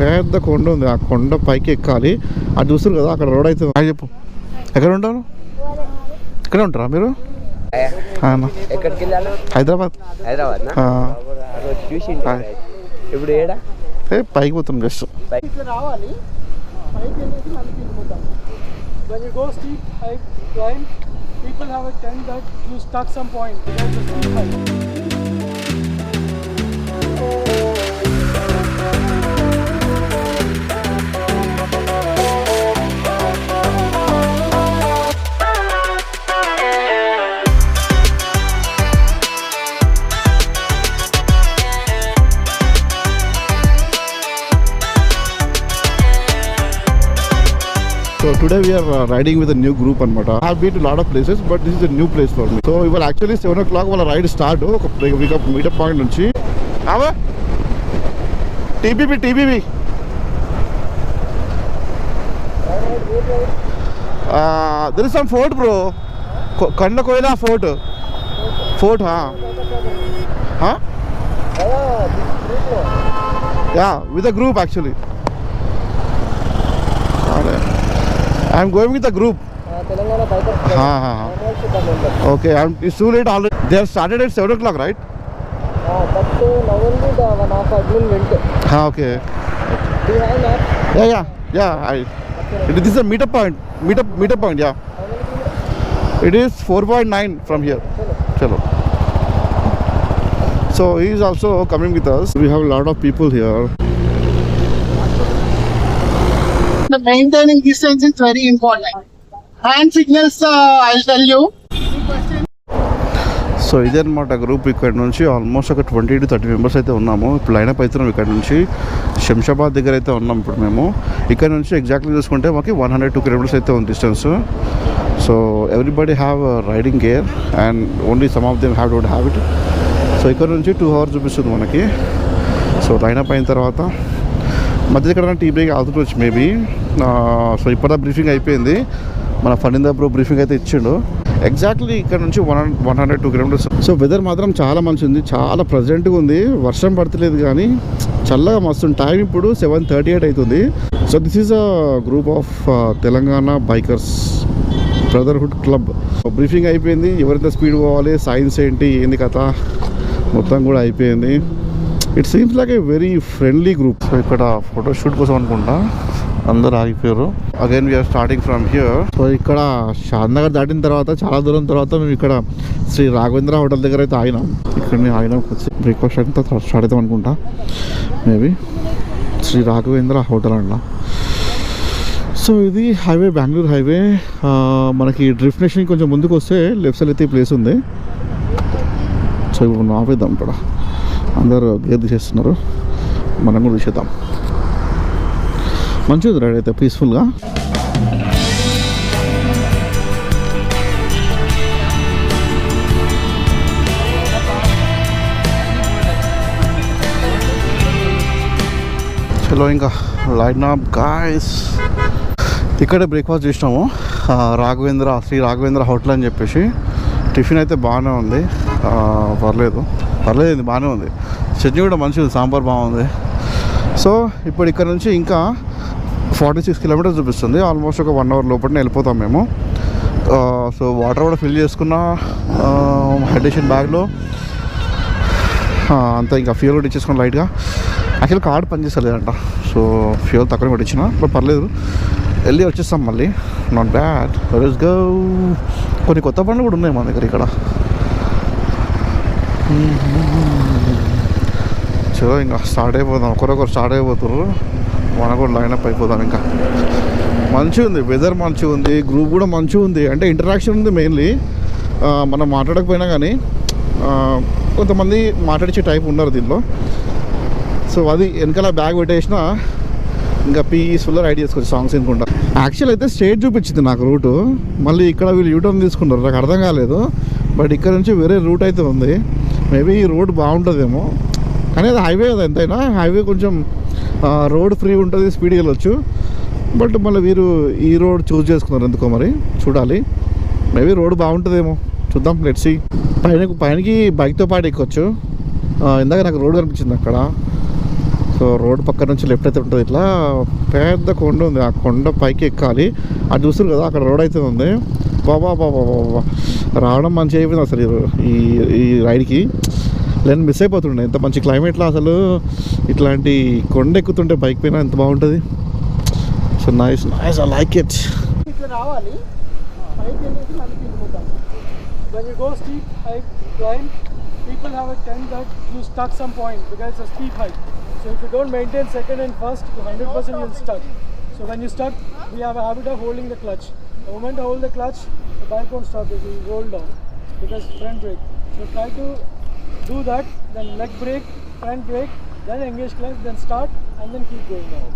పెద్ద కొండ ఉంది, ఆ కొండ పైకి ఎక్కాలి. అది చూస్తారు కదా అక్కడ రోడ్ అయితే. చెప్పు, ఎక్కడ ఉంటారు? ఇక్కడే ఉంటారా మీరు? హైదరాబాద్. ఇప్పుడు పైకి పోతాం just. When you go steep hike climb, people have a tent that you stuck some point. That's a steep hike. So today we are riding with a new group anamata. I have been to a lot of places, but this is a new place for me. So we were actually 7 o'clock wala ride start meetup point nunchi. Ava TBB there is some fort bro. Kanda Koila fort huh yeah, with a group actually. I am going with a group. Telangana bikers. Okay, it's too late already. They have started at 7 o'clock, right? But now only the one of admin went. Okay. Do you have map? Yeah. This is a meetup point, yeah. It is 4.9 from here. Chalo. So he is also coming with us. We have a lot of people here. The maintaining distance is very important. Hand signals, I'll tell you. So ఇదే అనమాట group. ఇక్కడ నుంచి almost ఒక 20 to 30 members అయితే ఉన్నాము. ఇప్పుడు lineup అవుతున్నాం. ఇక్కడ నుంచి శంషాబాద్ దగ్గర అయితే ఉన్నాం ఇప్పుడు మేము. ఇక్కడ నుంచి ఎగ్జాక్ట్లీ చూసుకుంటే మాకు 102 kilometers అయితే ఉంది distance. So everybody have riding gear and only some of them have don't have it. So ఇక్కడ నుంచి 2 hours చూపిస్తుంది మనకి. సో లైనప్ అయిన తర్వాత మధ్య ఎక్కడైనా టీ బ్రేక్ అవుతుండొచ్చు మేబీ. సో ఇప్పుడు బ్రీఫింగ్ అయిపోయింది. మన ఫనిందా బ్రో బ్రీఫింగ్ అయితే ఇచ్చిండు. ఎగ్జాక్ట్లీ ఇక్కడ నుంచి 102 kilometers. సో వెదర్ మాత్రం చాలా మంచిగా ఉంది, చాలా ప్రజెంట్గా ఉంది. వర్షం పడతలేదు కానీ చల్లగా మస్తుంది. టైం ఇప్పుడు 7:38 అవుతుంది. So this is a group of Telangana bikers brotherhood club. Briefing అయిపోయింది. ఎవరైతే స్పీడ్ పోవాలి, సైన్స్ ఏంటి, ఏంది కథ మొత్తం కూడా అయిపోయింది. It seems like a very friendly group. So ఇక్కడ ఫోటోషూట్ కోసం అనుకుంటా అందరు ఆగిపోయారు. Again we are starting from here. So ఇక్కడ షాద్నగర్ దాటిన తర్వాత చాలా దూరం తర్వాత మేము ఇక్కడ శ్రీ రాఘవేంద్ర హోటల్ దగ్గర అయితే ఆగినాం. ఇక్కడ ఆగినాం వచ్చి బ్రేక్ఫాస్ట్ అంతా స్టార్ట్ అవుతాం అనుకుంటా మేబీ. శ్రీ రాఘవేంద్ర హోటల్ అంట. సో ఇది హైవే, బెంగళూరు హైవే. మనకి డ్రిఫ్ట్ నేషన్ కొంచెం ముందుకు వస్తే లెఫ్ట్ సైడ్ అయితే ప్లేస్ ఉంది. సో ఇప్పుడు ఆపేద్దాం. ఇక్కడ అందరు గేర్ తీసేస్తున్నారు, మనం కూడా తీసేద్దాం. మంచిది రైడ్ అయితే పీస్ఫుల్గా. చలో ఇంకా లైన్ అప్ గాయ్స్. ఇక్కడే బ్రేక్ఫాస్ట్ చేసినాము శ్రీ రాఘవేంద్ర హోటల్ అని చెప్పేసి. టిఫిన్ అయితే బాగానే ఉంది, పర్లేదు బాగానే ఉంది. చట్నీ కూడా మంచిగా ఉంది, సాంబార్ బాగుంది. సో ఇప్పుడు ఇక్కడ నుంచి ఇంకా 46 kilometers చూపిస్తుంది. ఆల్మోస్ట్ ఒక 1 hour లోపలనే వెళ్ళిపోతాం మేము. సో వాటర్ కూడా ఫిల్ చేసుకున్న హైడ్రేషన్ బ్యాగ్లో అంతా. ఇంకా ఫ్యూల్ కూడా ఇచ్చేసుకున్నాం లైట్గా. యాక్చువల్ కార్డ్ పనిచేస్తలేదంట, సో ఫ్యూల్ తక్కువ కొట్టించిన, బట్ పర్లేదు వెళ్ళి వచ్చేస్తాం మళ్ళీ. Not bad. Let's go. కొన్ని కొత్త బండ్లు కూడా ఉన్నాయి మన దగ్గర ఇక్కడ. చలో ఇంకా స్టార్ట్ అయిపోదాం. ఒకరొకరు స్టార్ట్ అయిపోతారు, మనం కూడా లైనప్ అయిపోదాం. ఇంకా మంచిగా ఉంది వెదర్, మంచిగా ఉంది, గ్రూప్ కూడా మంచిగా ఉంది. అంటే ఇంటరాక్షన్ ఉంది మెయిన్లీ. మనం మాట్లాడకపోయినా కానీ కొంతమంది మాట్లాడించే టైప్ ఉన్నారు దీనిలో. సో అది వెనకాల బ్యాగ్ పెట్టేసిన ఇంకా పీస్ఫుల్గా రైడ్ చేసుకోవచ్చు సాంగ్స్ వినుకుంటా. యాక్చువల్ అయితే స్ట్రేట్ చూపించింది నాకు రూటు, మళ్ళీ ఇక్కడ వీళ్ళు యూటర్న్ తీసుకున్నారు, నాకు అర్థం కాలేదు. బట్ ఇక్కడ నుంచి వేరే రూట్ అయితే ఉంది. మేబీ ఈ రోడ్ బాగుంటుందేమో, కానీ అది హైవే కదా, ఎంతైనా హైవే కొంచెం రోడ్ ఫ్రీ ఉంటుంది, స్పీడ్గా వెళ్ళొచ్చు. బట్ మళ్ళీ వీరు ఈ రోడ్ చూస్ చేసుకున్నారు ఎందుకో, మరి చూడాలి. మేబీ రోడ్ బాగుంటుందేమో, చూద్దాం. Let's see. పైనకి బైక్తో పాటు ఎక్కొచ్చు. ఇందాక నాకు రోడ్ కనిపించింది అక్కడ, సో రోడ్ పక్క నుంచి లెఫ్ట్ అయితే ఉంటుంది, ఇట్లా పెద్ద కొండ ఉంది, ఆ కొండ పైకి ఎక్కాలి. అది చూస్తారు కదా అక్కడ రోడ్ అయితే ఉంది. బాబా బాబా బాబా రావడం మంచిగా అయిపోయింది అసలు ఈ ఈ రైడ్కి. నేను మిస్ అయిపోతుండే, ఎంత మంచి క్లైమేట్లో అసలు ఇట్లాంటి కొండ ఎక్కుతుంటే బైక్ పైన ఎంత బాగుంటుంది. So nice nice, I like it. ఇట్లా రావాలి పైకి వెళ్ళేసి మళ్ళీ తిరిగిపోతాం. When you go steep hike climb, people have a tendency that you stuck some point because it's a steep hike. So if you don't maintain second and first, 100% you'll stuck. So when you stuck, we have a habit of holding the clutch. The moment I hold the clutch, the bike won't stop, it will roll down because front brake. So try to do that, then leg brake, front brake, then engage clutch, then start and then keep going down.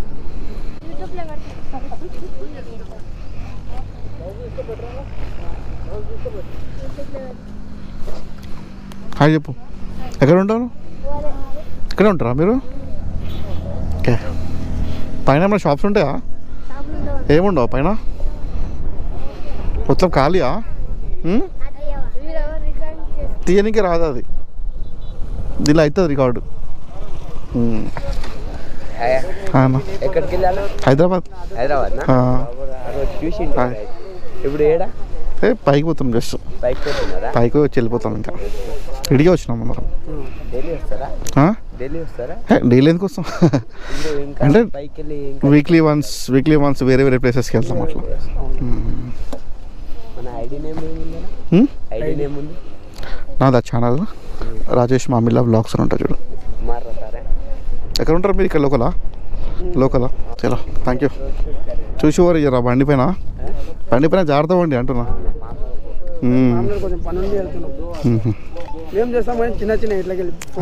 Hi చెప్పు, ఎక్కడ ఉంటారు? ఇక్కడే ఉంటారా మీరు? Okay. పైన ఏమైనా shops ఉంటాయా? ఏముండవు పైన, మొత్తం ఖాళీయా? తీయనికి రాదు అది, దీనిలో అవుతుంది రికార్డు. ఎక్కడికి వెళ్ళాలి? హైదరాబాద్. ఇప్పుడు ఏడా పైకి పోతాం, జస్ట్ పైకి వచ్చి వెళ్ళిపోతాం. ఇంకా ఇడిగే వచ్చినాం అందరం. డైలీ ఎందుకు వస్తాం అంటే వీక్లీ వన్స్ వేరే వేరే ప్లేసెస్కి వెళ్తాం అట్లా. నాది ఛానల్ రాజేష్ మామిల్లా బ్లాగ్స్ అని ఉంటారు చూడు. ఎక్కడ ఉంటారు మీరు? ఇక్కడ లోకలా చలో థ్యాంక్ యూ. చూసి వారు ఇయ్యరా బండి పైన జాగ్రత్త అండి అంటున్నా.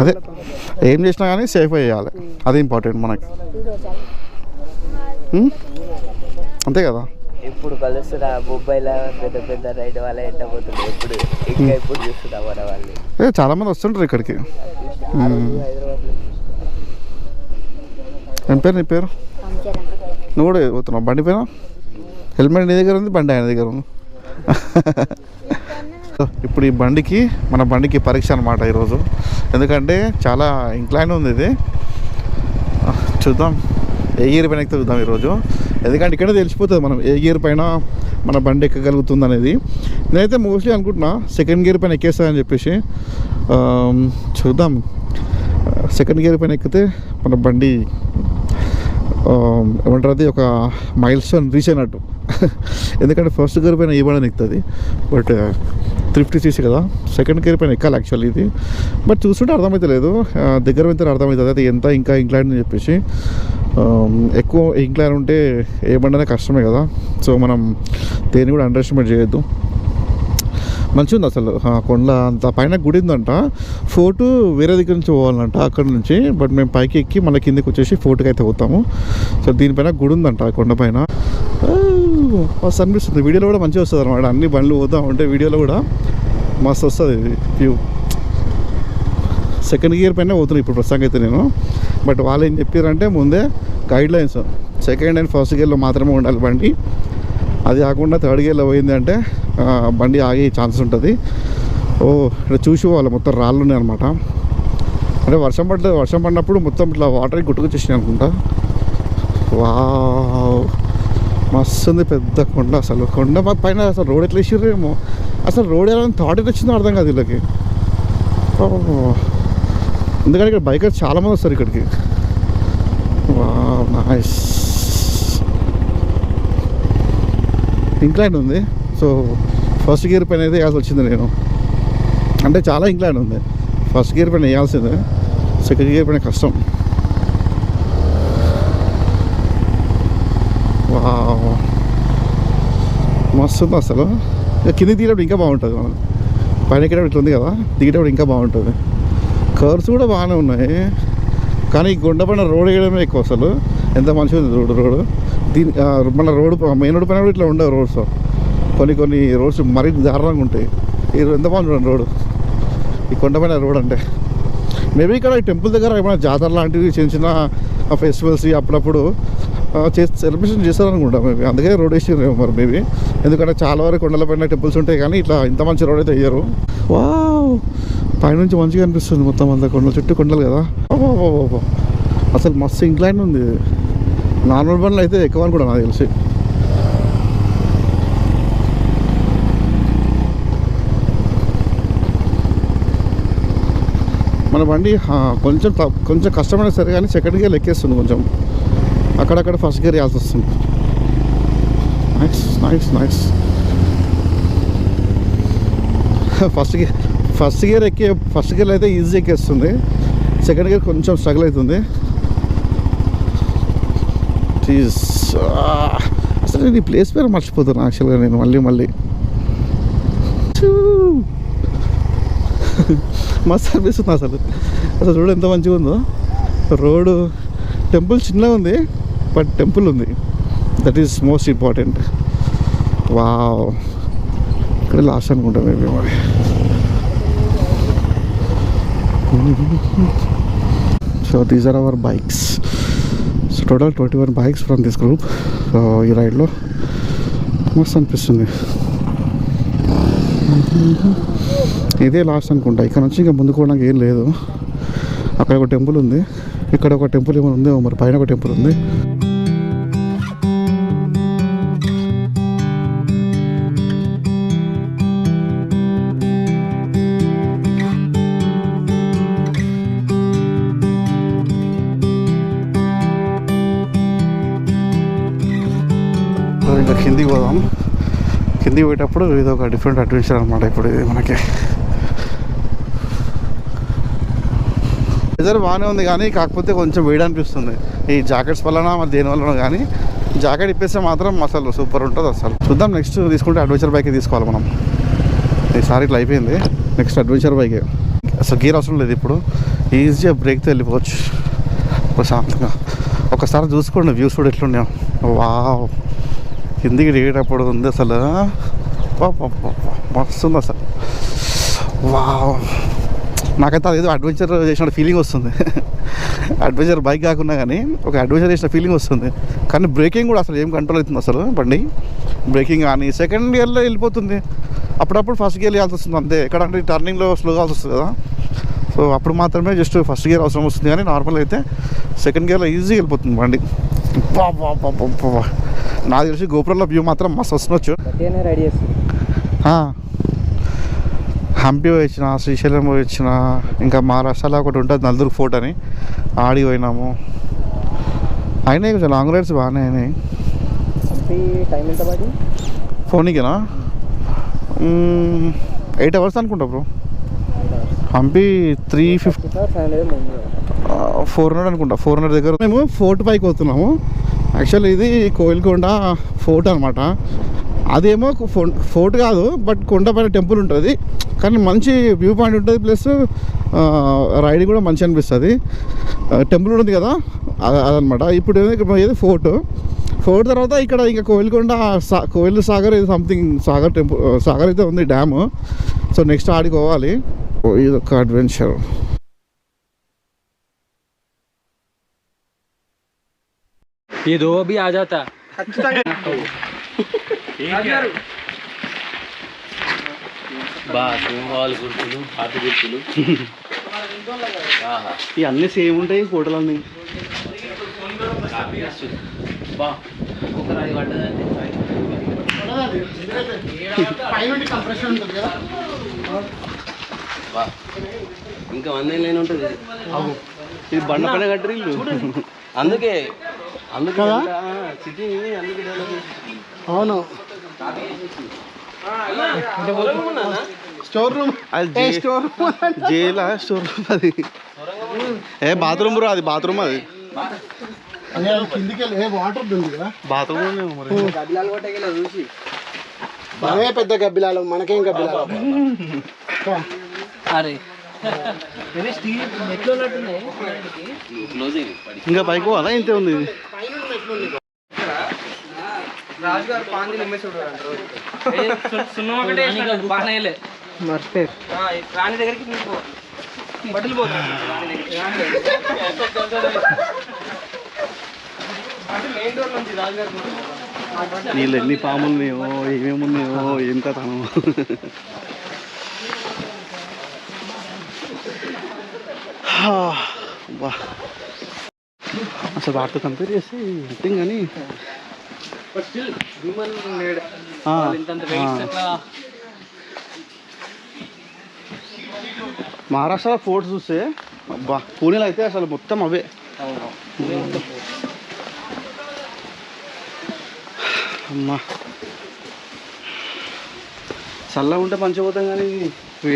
అదే ఏం చేసినా కానీ సేఫ్ చేయాలి, అది ఇంపార్టెంట్ మనకి. అంతే కదా. ఇప్పుడు కలుస్తున్నా ముంబైలో పెద్ద పెద్ద రైడ్ వాళ్ళ ఎంత పోతుంది, ఎప్పుడు చూస్తున్నా మన వాళ్ళు చాలా మంది వస్తుంటారు ఇక్కడికి. ఏం పేరు నీ పేరు? నువ్వు కూడా పోతున్నావు బండి పైన? హెల్మెట్ నీ దగ్గర ఉంది, బండి ఆయన దగ్గర ఉంది. ఇప్పుడు ఈ మన బండికి పరీక్ష అనమాట ఈరోజు. ఎందుకంటే చాలా ఇంక్లైన్ ఉంది ఇది. చూద్దాం ఏ గేర్ పైన ఎక్కితే చూద్దాం ఈరోజు. ఎందుకంటే ఇక్కడే తెలిసిపోతుంది మనం ఏ గేర్ పైన మన బండి ఎక్కగలుగుతుంది అనేది. నేనైతే మోస్ట్లీ అనుకుంటున్నా సెకండ్ గేర్ పైన ఎక్కేస్తానని చెప్పేసి. చూద్దాం, సెకండ్ గేర్ పైన ఎక్కితే మన బండి ఏమంటారు, అది ఒక మైల్ స్టోన్ రీచ్ అయినట్టు. ఎందుకంటే ఫస్ట్ గేర్ పైన ఏ బండి ఎక్కుతుంది, బట్ 350cc కదా, సెకండ్ గేర్ పైన ఎక్కాలి యాక్చువల్లీ ఇది. బట్ చూస్తుంటే అర్థమైతే లేదు, దగ్గర వెళ్తే అర్థమవుతుంది అది ఎంత ఇంకా ఇంక్లైన్ అని చెప్పేసి. ఎక్కువ ఇంక్లైన్ ఉంటే ఏ బండి అనేది కష్టమే కదా. సో మనం దేన్ని కూడా అండర్ ఎస్టిమేట్ చేయొద్దు. మంచిగా ఉంది అసలు కొండ అంత పైన గుడి ఉందంట. ఫోర్టు వేరే దగ్గర నుంచి పోవాలంట అక్కడ నుంచి. బట్ మేము పైకి ఎక్కి మళ్ళీ కిందకి వచ్చేసి ఫోర్ట్కి అయితే పోతాము. సో దీనిపైన గుడి ఉందంట కొండపైన. మస్తు అనిపిస్తుంది, వీడియోలో కూడా మంచిగా వస్తుంది అనమాట. అన్ని బండ్లు పోతా ఉంటే వీడియోలో కూడా మస్తు వస్తుంది వ్యూ. సెకండ్ గేర్ పైన పోతున్నాను ఇప్పుడు ప్రస్తుతానికి అయితే నేను. బట్ వాళ్ళు ఏం చెప్పారంటే ముందే guide lines second and first గేర్లో మాత్రమే ఉండాలి బండి. అది కాకుండా థర్డ్ గేర్లో పోయింది అంటే బండి ఆగే ఛాన్సెస్ ఉంటుంది. ఇక్కడ చూసి పోవాలి, మొత్తం రాళ్ళు ఉన్నాయి అనమాట. అంటే వర్షం పడినప్పుడు మొత్తం ఇట్లా వాటర్ గుట్టుకొచ్చేసినాయి అనుకుంటా. వావ్ మస్తు ఉంది పెద్ద కొండ. అసలు కొండ పైన అసలు రోడ్ ఎట్లా వేసిర్రేమో, అసలు రోడ్ ఎలా థాట్ ఎట్లా వచ్చిందో అర్థం కాదు వీళ్ళకి. ఎందుకంటే ఇక్కడ బైకర్స్ చాలామంది వస్తారు ఇక్కడికి. Wow nice. ఇంక్లైన్ ఉంది. సో ఫస్ట్ గేర్ పైన అయితే వేయాల్సి వచ్చింది నేను. అంటే చాలా ఇంక్లైన్ ఉంది, ఫస్ట్ గేర్ పైన వేయాల్సిందే, సెకండ్ గేర్ పైన కష్టం. వావ్ మస్తు ఉంది అసలు. కిందికి దిగేటప్పుడు ఇంకా బాగుంటుంది, మనం పైన ఎక్కేటప్పుడు ఇట్లా ఉంది కదా, దిగేటప్పుడు ఇంకా బాగుంటుంది. కర్వ్స్ కూడా బాగానే ఉన్నాయి, కానీ ఈ గుండ పైన రోడ్ వేయడమే ఎక్కువ. అసలు ఎంత మంచిగా ఉంది రోడ్. దీని మన రోడ్ మెయిన్ రోడ్ పైన కూడా ఇట్లా ఉండవు రోడ్స్. కొన్ని రోడ్స్ మరీ దారుణంగా ఉంటాయి. ఇది ఎంత బాగుంది చూడండి రోడ్, ఈ కొండపైన రోడ్. అంటే మేబీ ఇక్కడ ఈ టెంపుల్ దగ్గర ఏమైనా జాతర లాంటివి చిన్న చిన్న ఫెస్టివల్స్ అప్పుడప్పుడు సెలబ్రేషన్ చేస్తారనుకుంటా మేబీ, అందుకే రోడ్ వేసారేమో మరి మేబీ. ఎందుకంటే చాలా వరకు కొండలపైన టెంపుల్స్ ఉంటాయి కానీ ఇట్లా ఇంత మంచి రోడ్ అయితే వేయరు. వావ్ పైనుంచి మంచిగా అనిపిస్తుంది మొత్తం అంతా కొండలు, చుట్టూ కొండలు కదా. అసలు మస్తు ఇంక్లైన్ ఉంది. నార్మల్ బండ్లు అయితే ఎక్కువ అనుకుంటా నాకు తెలిసి. మన బండి కొంచెం కష్టమైన సరే కానీ సెకండ్ గేర్ ఎక్కేస్తుంది. కొంచెం అక్కడక్కడ ఫస్ట్ గేర్ వేయాల్సి వస్తుంది. Nice nice nice. First gear అయితే ఈజీ ఎక్కేస్తుంది. సెకండ్ గేర్ కొంచెం స్ట్రగుల్ అవుతుంది. అసలు నేను ఈ ప్లేస్ పేరు మర్చిపోతాను యాక్చువల్గా నేను మళ్ళీ మస్తు అనిపిస్తుంది అసలు రోడ్ ఎంత మంచిగా ఉందో. రోడ్డు టెంపుల్ చిన్నగా ఉంది బట్ టెంపుల్ ఉంది, that is most important. Wow, ఇక్కడ లాస్ట్ అనుకుంటా మేబీ మరి. So these are our bikes. So total 21 bikes from this group. So ఈ రైడ్లో మస్తు అనిపిస్తుంది. ఇదే లాస్ట్ అనుకుంటా. ఇక్కడ నుంచి ఇంకా ముందుకు పోవడానికి ఏం లేదు. అక్కడ ఒక టెంపుల్ ఉంది, ఇక్కడ ఒక టెంపుల్ ఏమైనా ఉందో మరి, పైన ఒక టెంపుల్ ఉంది. ఇంకా కిందికి పోదాం. కిందికి పోయేటప్పుడు ఇది ఒక డిఫరెంట్ అడ్వెంచర్ అనమాట. ఇప్పుడు ఇది మనకి వెదర్ బాగానే ఉంది కానీ కాకపోతే కొంచెం వేడి అనిపిస్తుంది. ఈ జాకెట్స్ వలన మరి దేని వలన కానీ జాకెట్ ఇప్పేస్తే మాత్రం అసలు సూపర్ ఉంటుంది. అసలు చూద్దాం, నెక్స్ట్ తీసుకుంటే అడ్వెంచర్ బైక్ తీసుకోవాలి మనం. ఈసారి ఇట్లా అయిపోయింది, నెక్స్ట్ అడ్వెంచర్ బైకే. అసలు గేర్ అవసరం లేదు, ఇప్పుడు ఈజీగా బ్రేక్తో వెళ్ళిపోవచ్చు ప్రశాంతంగా. ఒకసారి చూసుకోండి వ్యూస్ కూడా ఎట్లున్నాయో. వావ్, కిందికి దిగేటప్పుడు ఉంది అసలు మస్తుంది అసలు. వావ్, నాకైతే అదేదో అడ్వెంచర్ చేసిన ఫీలింగ్ వస్తుంది. అడ్వెంచర్ బైక్ కాకుండా కానీ ఒక అడ్వెంచర్ చేసిన ఫీలింగ్ వస్తుంది. కానీ బ్రేకింగ్ కూడా అసలు ఏం కంట్రోల్ అవుతుంది అసలు బండి. బ్రేకింగ్ కానీ సెకండ్ గేర్లో వెళ్ళిపోతుంది, అప్పుడప్పుడు ఫస్ట్ గేర్ వేయాల్సి వస్తుంది అంతే. ఎక్కడంటే టర్నింగ్లో స్లోగా వస్తుంది కదా, సో అప్పుడు మాత్రమే జస్ట్ ఫస్ట్ గేర్ అవసరం వస్తుంది. కానీ నార్మల్ అయితే సెకండ్ గేర్లో ఈజీగా వెళ్ళిపోతుంది బండి. నాకు తెలిసి గోపురంలో వ్యూ మాత్రం మస్తు వస్తుండొచ్చు. హంపి వచ్చిన, శ్రీశైలం వచ్చిన, ఇంకా మహారాష్ట్రలో ఒకటి ఉంటుంది నల్దుర్గ్ ఫోర్ట్ అని, ఆడికి పోయినాము. అయినాయి కొంచెం లాంగ్ రైడ్స్ బాగానే అయినాయి. ఫోన్కేనా 8 hours అనుకుంటా బ్రో. హంపి 350 400 అనుకుంటా. 400 దగ్గర మేము ఫోర్ట్ పైకి పోతున్నాము. యాక్చువల్లీ ఇది కోయిల్కొండ ఫోర్ట్ అనమాట. అదేమో ఫోర్ట్ కాదు బట్ కొండపైన టెంపుల్ ఉంటుంది, కానీ మంచి వ్యూ పాయింట్ ఉంటుంది. ప్లస్ రైడింగ్ కూడా మంచి అనిపిస్తుంది. టెంపుల్ ఉంటుంది కదా అదనమాట. ఇప్పుడు ఏది ఫోర్ట్ తర్వాత ఇక్కడ ఇంకా కోయిల్కొండ కోయిల్ సాగర్ ఇది సంథింగ్ సాగర్ టెంపుల్ సాగర్ అయితే ఉంది డ్యామ్. సో నెక్స్ట్ ఆడికి పోవాలి. ఇది ఒక అడ్వెంచర్. ये दो भी आ जाता ఇవన్నీ సేమ్ ఉంటాయి ఫోటోలన్నీ. ఇంకా 100 లైన్ ఉంటుంది. ఇది బండ పైన కట్టరు ఇల్లు, అందుకే కదా? సిటీ అందుకే అవును. స్టోర్ రూమ్ జైలా స్టోర్ రూమ్ అది. బాత్రూమ్ బ్రో, అది బాత్రూమ్. అది కిందికి వెళ్ళి వాటర్ ఉంది కదా బాత్రూమ్. మనమే పెద్ద గబ్బిలాలు, మనకేం గబ్బిలాలు. అరే ఇంకా పైకి పోవాలా? ఇంతే ఉంది ఇది. రాజుగారు పాంది నిమ్మేసుడు మర్చిపోయి రాణి దగ్గరికి బట్టలు పోతాను. మెయిన్ డోర్ నుంచి రాజుగారు నీళ్ళు ఎన్ని పాములు ఉన్నాయో ఏమేమి ఉన్నాయో ఏం కథను. అసలు వాటితో కంపేర్ చేస్తే నథింగ్ కానీ బట్ స్టిల్ హ్యూమన్ మేడ్ ఆ, ఇంతంత వెయిట్స్ అట్లా మహారాష్ట్ర ఫోర్ట్స్ చూస్తే అబ్బా పూణేలో అయితే అసలు మొత్తం అవే. అమ్మా చల్లగా ఉంటే మంచిగా పోతాం కానీ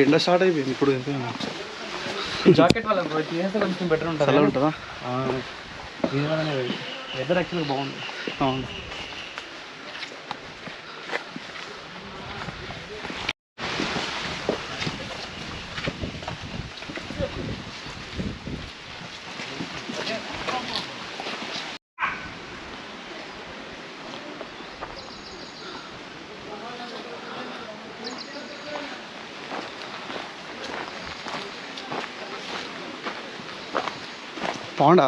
ఎండ స్టార్ట్ అయిపోయింది ఇప్పుడు. జాకెట్ వల్ల బ్రో తీసేస్తే కొంచెం బెటర్ ఉంటుంది. చల్లగా ఉంటుందా? దీనివల్లనే వెదర్ యాక్చువల్గా బాగుంది. అవును. బాగుండా?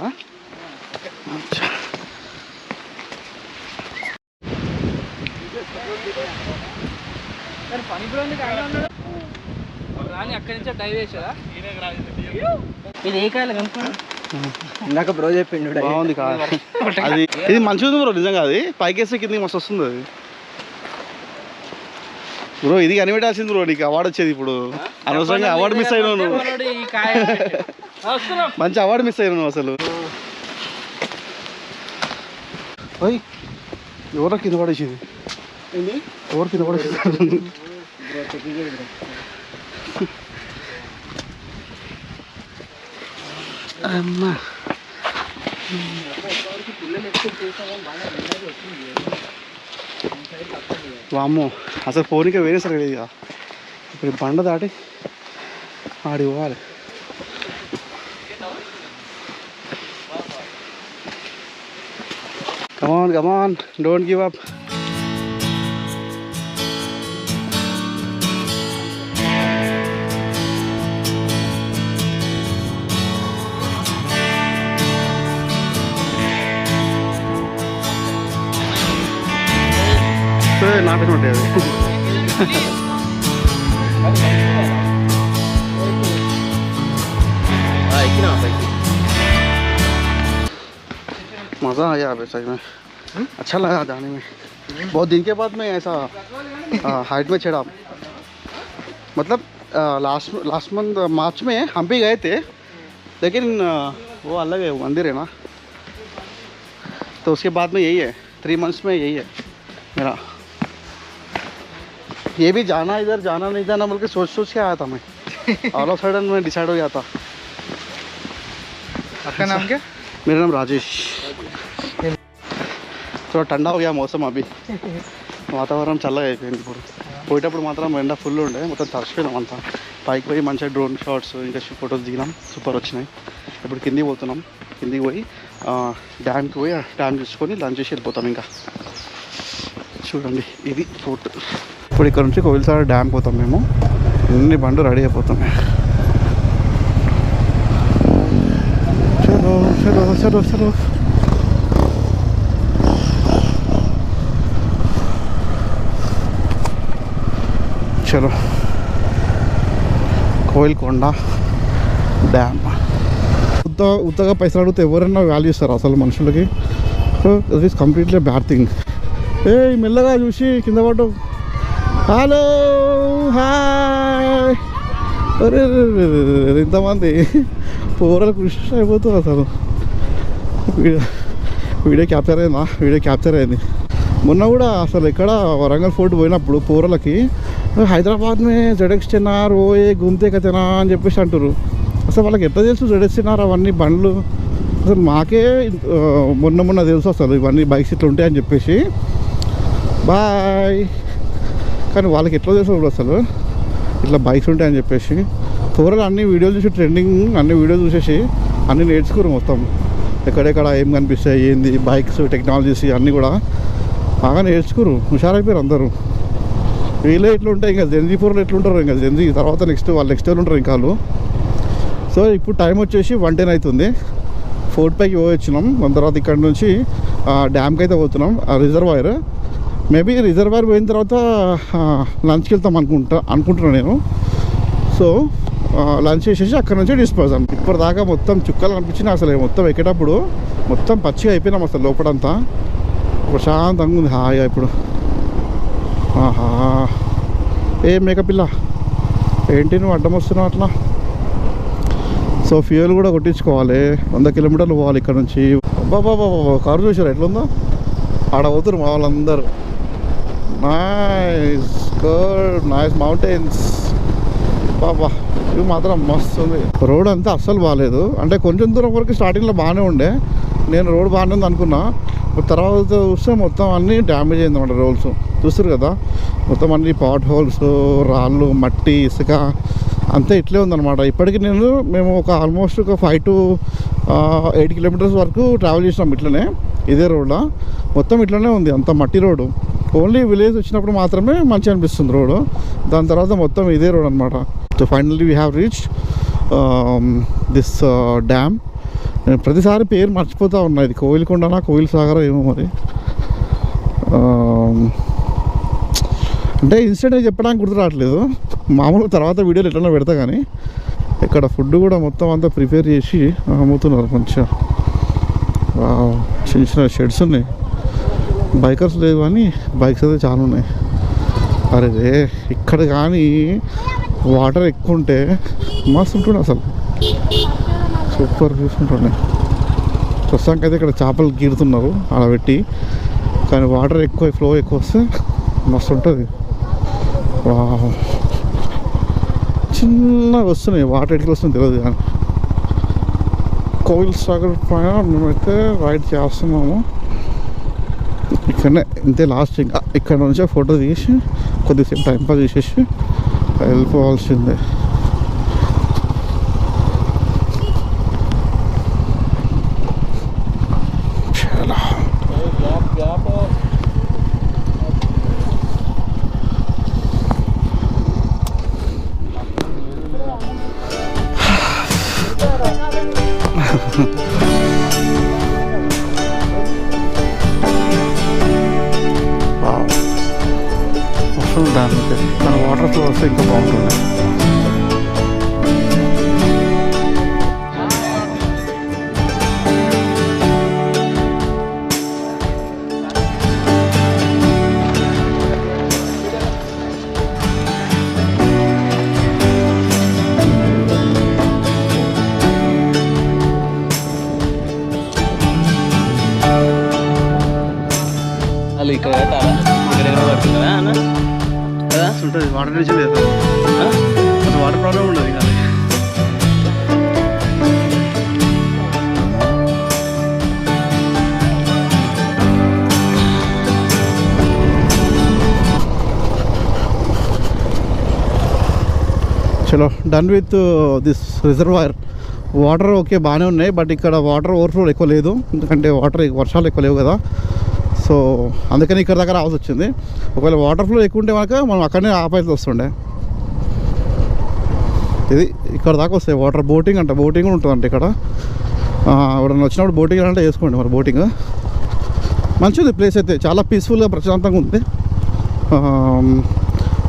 కానీ అక్కడి నుంచే డైవ్ చేసేదా? ఇది ఏ కాయలు కనుక్కోండి. ఇందాక బ్రో చెప్పిండు బాగుంది కాదు అది. ఇది మంచిగా ఉంది బ్రో నిజంగా. అది పైకేస్తే కింద మస్తు వస్తుంది అది బ్రో. ఇది కనిపెట్టాల్సింది బ్రో, నీకు అవార్డు వచ్చేది ఇప్పుడు. అనవసరంగా అవార్డు మిస్ అయినావు నువ్వు. మంచి అవార్డు మిస్ అయినావు నువ్వు అసలు. ఓయ్ ఎవరో కింద పడేసింది. ఎవరు కింద పడేసింది? అమ్మా వామ్మో అసలు ఫోన్కే వేరే సరే లేదు ఇక. ఇప్పుడు బండ దాటి ఆడి పోవాలి. కమాన్ కమాన్, డోంట్ గివ్ అప్. నాటకం ఉంటాయి అది. मज़ा आया अब सच में, अच्छा लगा जाने में. बहुत दिन के बाद मैं ऐसा हाइट में चढ़ा. मतलब लास्ट मंथ मार्च में हम भी गए थे, लेकिन वो अलग है, मंदिर है ना, तो उसके बाद में यही है. 3 months में यही है मेरा. ये भी जाना इधर जाना नहीं जाना बोल के सोच के आया था मैं. ऑल ऑफ सडन में डिसाइड हो गया था. आपका नाम क्या? मेरा नाम राजेश. थोड़ा ठंडा हो गया मौसम अभी, వాతావరణం చల్లగా అయిపోయింది. ఇప్పుడు పోయేటప్పుడు మాత్రం ఎండ ఫుల్ ఉండే, మొత్తం తడిచిపోయినాం అంతా. పైకి పోయి మంచిగా డ్రోన్ షాట్స్ ఇంకా ఫొటోస్ దిగినాం, సూపర్ వచ్చినాయి. ఇప్పుడు కిందికి పోతున్నాం. కిందికి పోయి డ్యామ్కి పోయి డ్యామ్ చూసుకొని లంచ్ చేసి వెళ్ళిపోతాం. ఇంకా చూడండి ఇది ఫోర్ట్. ఇప్పుడు ఇక్కడ నుంచి కోవిల్సాగర్ డ్యామ్ పోతాం మేము. అన్ని బండ్లు రెడీ అయిపోతాం. చలో చలో చలో చలో. చలో కోయిల్కొండ డ్యామ్. ఉత్తగా పైసలు అడిగితే ఎవరైనా వాల్యూ ఇస్తారు అసలు మనుషులకి. So it is completely bad thing. ఏ మెల్లగా చూసి కింద పడ్డు. Hello hi. అరే ఇంతమంది పూరలు కృషి అయిపోతుంది అసలు. వీడియో క్యాప్చర్ అయిందా? వీడియో క్యాప్చర్ అయింది. మొన్న కూడా అసలు ఎక్కడ వరంగల్ ఫోర్ట్ పోయినప్పుడు పూరలకి హైదరాబాద్ మే జడెక్స్టెనార్ ఓ ఏ గుమ్తే కతేనా అని చెప్పేసి అంటారు. అసలు వాళ్ళకి ఎట్లా తెలుసు జడెక్స్టెనార్ అవన్నీ బండ్లు? అసలు మాకే మొన్న తెలుసు అసలు ఇవన్నీ బైక్స్ ఇట్లా ఉంటాయని చెప్పేసి. బాయ్. కానీ వాళ్ళకి ఎట్లా తెలుసు అసలు ఇట్లా బైక్స్ ఉంటాయని చెప్పేసి. పూరలు అన్ని వీడియోలు చూసి ట్రెండింగ్ అన్ని వీడియోలు చూసేసి అన్నీ నేర్చుకోరు మొత్తం. ఎక్కడెక్కడ ఏం కనిపిస్తాయి ఏంది బైక్స్ టెక్నాలజీస్ అన్నీ కూడా బాగా నేర్చుకోరు. హుషారైపోయారు అందరూ. వీళ్ళే ఎట్లా ఉంటాయి ఇంకా జెన్జీ పూర్లు ఎట్లుంటారు ఇంకా జెన్జీ తర్వాత నెక్స్ట్ వాళ్ళు ఉంటారు ఇంకా వాళ్ళు. సో ఇప్పుడు టైం వచ్చేసి 1:10 అవుతుంది. ఫోర్ట్ పైకి వచ్చినాం. దాని తర్వాత ఇక్కడ నుంచి డ్యామ్కి అయితే పోతున్నాం. రిజర్వాయర్ మేబీ రిజర్వాయర్ పోయిన తర్వాత లంచ్కి వెళ్తాం అనుకుంటున్నాను నేను. సో లంచ్ చేసేసి అక్కడ నుంచి డిస్పోజ్ అన్న. ఇప్పటిదాకా మొత్తం చుక్కలు అనిపించినాయి. అసలు మొత్తం ఎక్కేటప్పుడు మొత్తం పచ్చిగా అయిపోయినాం అసలు. లోపలంతా ప్రశాంతంగా ఉంది, హాయిగా. ఇప్పుడు ఆహా, ఏ మేకపిల్ల ఏంటి నువ్వు అడ్డం వస్తున్నావు అట్లా? సో ఫ్యూయల్ కూడా కొట్టించుకోవాలి. 100 కిలోమీటర్లు పోవాలి ఇక్కడ నుంచి. బాబా కారు చూసారు ఎట్లుందో, ఆడ పోతురు మా వాళ్ళందరూ. Nice good, nice mountains. బాబా ఇవి మాత్రం మస్తు ఉంది. రోడ్ అంతా అస్సలు బాగాలేదు. అంటే కొంచెం దూరం వరకు స్టార్టింగ్లో బాగానే ఉండే, నేను రోడ్ బాగానే ఉంది అనుకున్నా. తర్వాత చూస్తే మొత్తం అన్నీ డ్యామేజ్ అయిందన్నమాట. రోడ్స్ చూస్తారు కదా, మొత్తం అన్ని పాట్ హోల్స్, రాళ్ళు, మట్టి, ఇసుక అంతా ఇట్లే ఉందన్నమాట. ఇప్పటికీ మేము ఒక ఆల్మోస్ట్ ఒక 5 to 8 కిలోమీటర్స్ వరకు ట్రావెల్ చేసినాం ఇట్లనే, ఇదే రోడ్లో. మొత్తం ఇట్లనే ఉంది, అంత మట్టి రోడ్డు. ఓన్లీ విలేజ్ వచ్చినప్పుడు మాత్రమే మంచిగా అనిపిస్తుంది రోడ్డు. దాని తర్వాత మొత్తం ఇదే రోడ్ అనమాట. So finally we have reach this dam. నేను ప్రతిసారి పేరు మర్చిపోతూ ఉన్నా, ఇది కోయిలకొండనా కోయిల్ సాగర్ ఏమో మరి. అంటే ఇన్స్టెంట్గా చెప్పడానికి గుర్తు రావట్లేదు. మామూలుగా తర్వాత వీడియోలు ఎట్లన్నా పెడతా. కానీ ఇక్కడ ఫుడ్ కూడా మొత్తం అంతా ప్రిపేర్ చేసి అమ్ముతున్నారు మంచిగా. చిన్న చిన్న షెడ్స్ ఉన్నాయి. బైకర్స్ లేవు కానీ బైక్స్ అయితే చాలా ఉన్నాయి. అరే ఇక్కడ కానీ వాటర్ ఎక్కువ ఉంటే మస్తు ఉంటుండే అసలు, సూపర్ చూసుకుంటుండే. ప్రస్తుతానికి అయితే ఇక్కడ చేపలు గీరుతున్నారు అలా పెట్టి, కానీ వాటర్ ఎక్కువ ఫ్లో ఎక్కువ వస్తే మస్తు ఉంటుంది. చిన్నగా వస్తున్నాయి వాటర్, ఎట్లా వస్తుంది తెలియదు. కానీ కోయిల్ సాగర్ పైన మేమైతే రైడ్ చేస్తున్నాము. ఇక్కడనే ఇంతే లాస్ట్. ఇంకా ఇక్కడ నుంచే ఫోటో తీసి కొద్దిసేపు టైంపాస్ చేసేసి వెళ్ళిపోవాల్సిందే. దానికి మన వాటర్ ఫ్లో వస్తే ఇంకా బాగుంటుంది. వాళ్ళు ఇక్కడ పెట్టాలా? ఇక్కడ పడుతుందా అన్న? ఉంటుంది వాటర్ నుంచి లేదు అసలు, వాటర్ ప్రాబ్లం ఉండదు. ఇక చలో done with this reservoir. Water okay బాగానే ఉన్నాయి, బట్ ఇక్కడ వాటర్ ఓవర్ఫ్లో ఎక్కువ లేదు. ఎందుకంటే వర్షాలు ఎక్కువ లేవు కదా. సో అందుకని ఇక్కడ దగ్గర రావాల్సి వచ్చింది. ఒకవేళ వాటర్ ఫ్లో ఎక్కువ ఉంటే కనుక మనం అక్కడనే ఆపాల్సి వస్తుండే. ఇది ఇక్కడ దాకా వస్తాయి వాటర్. బోటింగ్ అంట, బోటింగ్ కూడా ఉంటుందంట ఇక్కడ. ఎవరైనా వచ్చినప్పుడు బోటింగ్ అంటే చేసుకోండి మరి. బోటింగ్ మంచిది ప్లేస్ అయితే, చాలా పీస్ఫుల్గా ప్రశాంతంగా ఉంది.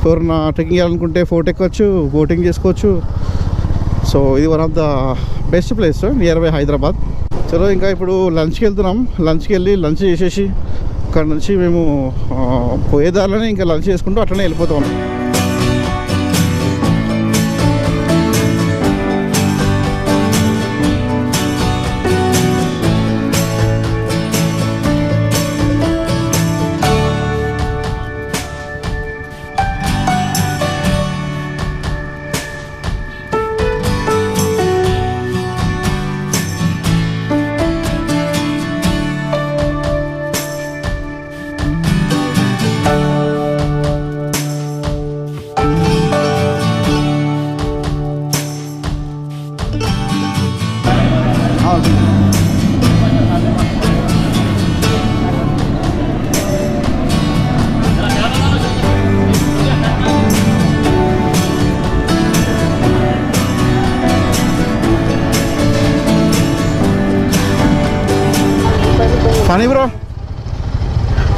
ఎవరైనా ట్రెక్కింగ్ చేయాలనుకుంటే ఫోటో ఎక్కొచ్చు, బోటింగ్ చేసుకోవచ్చు. సో ఇది one of the best place near by Hyderabad. చలో ఇంకా ఇప్పుడు లంచ్కి వెళ్తున్నాం. లంచ్కి వెళ్ళి లంచ్ చేసేసి అక్కడ నుంచి మేము పోయేదారిలోనే ఇంకా లంచ్ చేసుకుంటూ అట్లనే వెళ్ళిపోతాం. ఫనీ బ్రో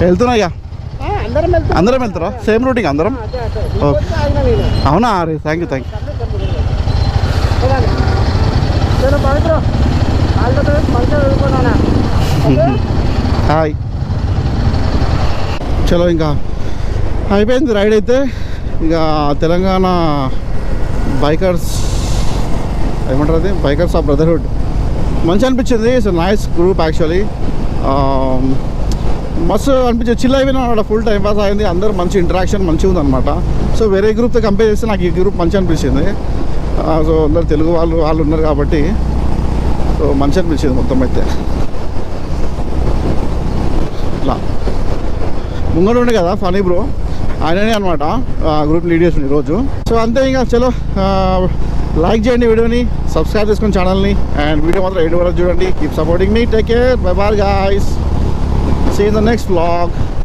వెళ్తున్నా ఇక అందరం వెళ్తారా? సేమ్ రూటింగ్ అందరం? ఓకే అవునా? అరే థ్యాంక్ యూ. నేను పవిత్ర ఆంధ్రప్రదేశ్ మంచిగా చదువుకున్నానా హాయ్. చలో ఇంకా అయిపోయింది రైడ్ అయితే. ఇంకా తెలంగాణ బైకర్స్ ఏమంటారు అది, బైకర్స్ ఆఫ్ బ్రదర్హుడ్ మంచిగా అనిపించింది. It's nice group actually. మస్తు అనిపించింది, చిల్ అయిపోయినా అక్కడ ఫుల్ టైం పాస్ అయింది. అందరూ మంచి ఇంటరాక్షన్ మంచిగా ఉందన్నమాట. సో వేరే గ్రూప్తో కంపేర్ చేస్తే నాకు ఈ గ్రూప్ మంచిగా అనిపించింది. సో అందరు తెలుగు వాళ్ళు ఉన్నారు కాబట్టి సో మంచి అనిపించింది మొత్తం అయితే. ఇట్లా ముంగడు ఉండే కదా ఫనీ బ్రో, ఆయననే అనమాట గ్రూప్ లీడ్ చేసింది ఈరోజు. సో అంతే ఇంకా చలో లైక్ చేయండి వీడియోని, సబ్స్క్రైబ్ చేసుకుని ఛానల్ని, అండ్ వీడియో మాత్రం 8 వరకు చూడండి. Keep supporting me, take care, bye bye guys, see in the next vlog.